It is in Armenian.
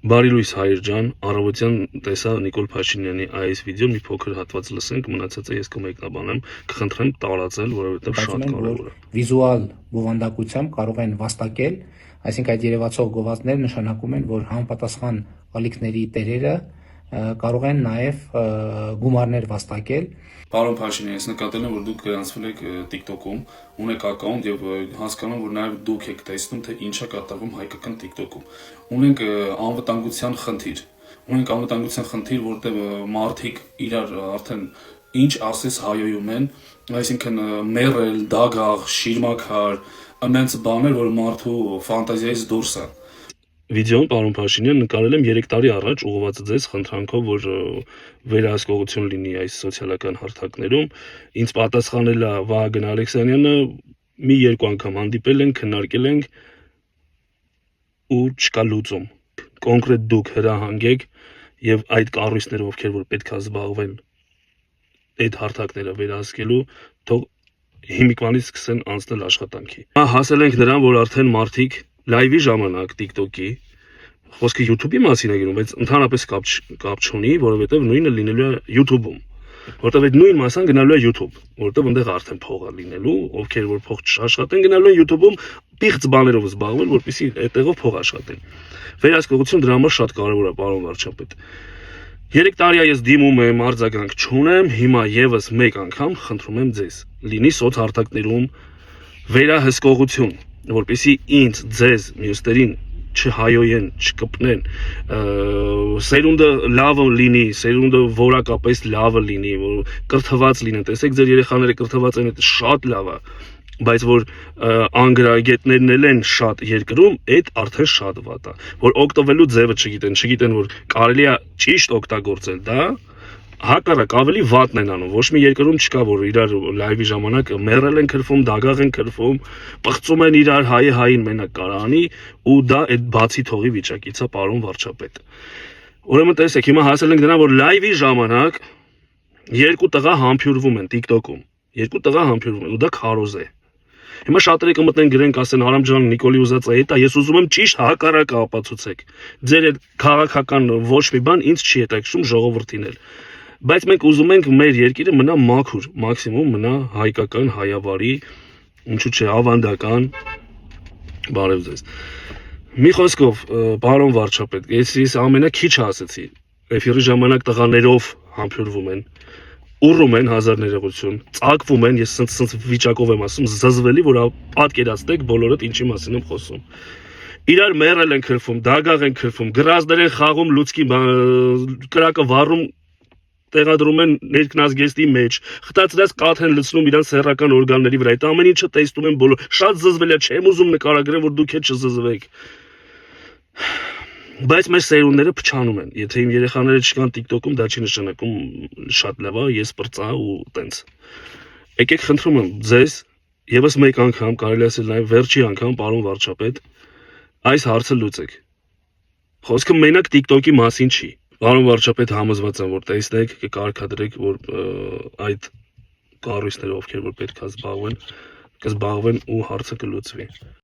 Բարի լույս Հայր ջան, առավոտյան տեսա Նիկոլ Փաշինյանի այս վիդեոն մի փոքր հատված լսենք, մնացածը ես կմեկնաբանեմ, կխնդրեմ տարածել, որովհետև շատ կարևոր է։ Վիզուալ բովանդակությամբ կարող են վաստակել, այսինքն այդ երևացող գովազդները նշանակում են, որ համապատասխան ալիքների տերերը կարող են նաև գումարներ վաստակել։ Պարոն Փաշինյան, ես նկատել եմ, որ դուք գրանցվել եք TikTok-ում, ունեք ակաունտ եւ հասկանում, որ նաեւ դուք եք տեսնում, թե ինչ է կատարվում հայկական TikTok-ում։ Ունենք անվտանգության խնդիր, որտեղ մարդիկ իրար արդեն ինչ ասես հայոյում են, այսինքն մեռել, դագաղ, շիրմաքար, այնց բաներ, որ մարդու ֆանտազիայից դուրս է։ Վիդեոն, պարոն Փաշինյան, նկարել եմ 3 տարի առաջ, ուղղված ձեզ խնդրանքով, որ վերահսկողություն լինի այս սոցիալական հարթակներում։ Ինձ պատասխանել է Վահագն Ալեքսանյանը, մի երկու անգամ հանդիպել ենք, քննարկել ենք ու չկա լուծում։ Կոնկրետ դուք հրահանգեք եւ այդ կառույցները, ովքեր որ պետք է զբաղվեն այդ հարթակները վերահսկելու, թող հիմիկվանից սկսեն անցնել աշխատանքի։ Հասել ենք նրան, որ արդեն մարդիկ լայվի ժամանակ TikTok-ի, խոսքը YouTube-ի մասին է գնում, բայց ընդհանրապես կապ չունի, որովհետև նույնը լինելու է YouTube-ում, որտեղ այդ նույն մասան գնալու է YouTube, որտեղ այնտեղ արդեն փող է լինելու, ովքեր որ փող չաշխատեն գնալու են YouTube-ում պիղծ բաներով զբաղվել, որպեսզի այդտեղով փող աշխատեն։ Վերահսկողություն դրա համար շատ կարևոր է, պարոն վարչապետ։ 3 տարի է ես դիմում եմ, արձագանք չունեմ, հիմա եւս մեկ անգամ խնդրում եմ ձեզ, լինի սոցհարթակներում վերահսկողություն, որպեսզի ինձ, ձեզ, մյուսներին չհայոյեն, չկպնեն, սերունդը լավը լինի, սերունդը որակապես լավը լինի, որ կրթված լինեն, տեսեք ձեր երեխաները կրթված են, դա շատ լավ է, բայց որ անգրագետներն են շատ երկրում, այդ արդեն շատ վատ է, որ օգտվելու ձևը չգիտեն, որ կարելի է ճիշտ օգտագործել դա, հակառակ ավելի վատն են անում, ոչ մի երկրում չկա, որ իրար լայվի ժամանակ մեռել են քրվում, դագաղ են քրվում, պղծում են իրար, հայը հային մենակ կարանի, ու դա այդ բացի թողի վիճակից է, պարոն վարչապետ։ Ուրեմն տեսեք, հիմա հասել ենք նրան, որ լայվի ժամանակ երկու տղա համբյուրվում են TikTok-ում, ու դա քարոզ է։ Հիմա շատերը կմտնեն գրեն, ասեն Արամ ջան, Նիկոլի ուզած է դա, ես ուզում եմ ճիշտ հակառակը ապացուցեք։ Ձեր այդ քաղաքական ոչ մի բան ինձ չի հետաքրքրում ժողովրդին էլ։ Բայց մենք ուզում ենք մեր երկիրը մնա մաքուր, մաքսիմում մնա հայկական, հայավարի, ինչու՞ չէ, ավանդական, բարև ձեզ։ Մի խոսքով, պարոն վարչապետ, ես ամենաքիչը ասեցի, էֆիրի ժամանակ տղաներով համբյուրվում են, ուռում են հազար ներողություն, ծակվում են, ես սենց վիճակով եմ ասում, զզվելի, որ պատկերացնեք բոլորդ ինչի մասին եմ խոսում։ Իրար մեռել են քրվում, դագաղ են քրվում, գրազներ են խաղում, լուցկի կրակը վառում, տեղադրում են ներքնազգեստի մեջ, խտացրած կաթ են լցնում իրանց սեռական օրգանների վրա, այդ ամեն ինչը տեսնում են բոլոր, շատ զզվել է, չեմ ուզում նկարագրեմ, որ դուք էլ չզզվեք։ Բայց մեր սերունդները փչանում են, եթե իմ երեխաները չկան TikTok-ում, դա չի նշանակում շատ լավ է, ես պրծա ու տենց։ Եկեք խնդրում եմ ձեզ, եւս մեկ անգամ, կարելի ասել նաեւ վերջի անգամ, պարոն վարչապետ, այս հարցը լուծեք։ Խոսքը մենակ TikTok-ի մասին չի։ Պարոն վարչապետ, համոզված եմ, որ տեսնեք, կկարգադրեք, որ այդ կառույցները, ովքեր որ պետք է զբաղվեն ու հարցը կլուծվի։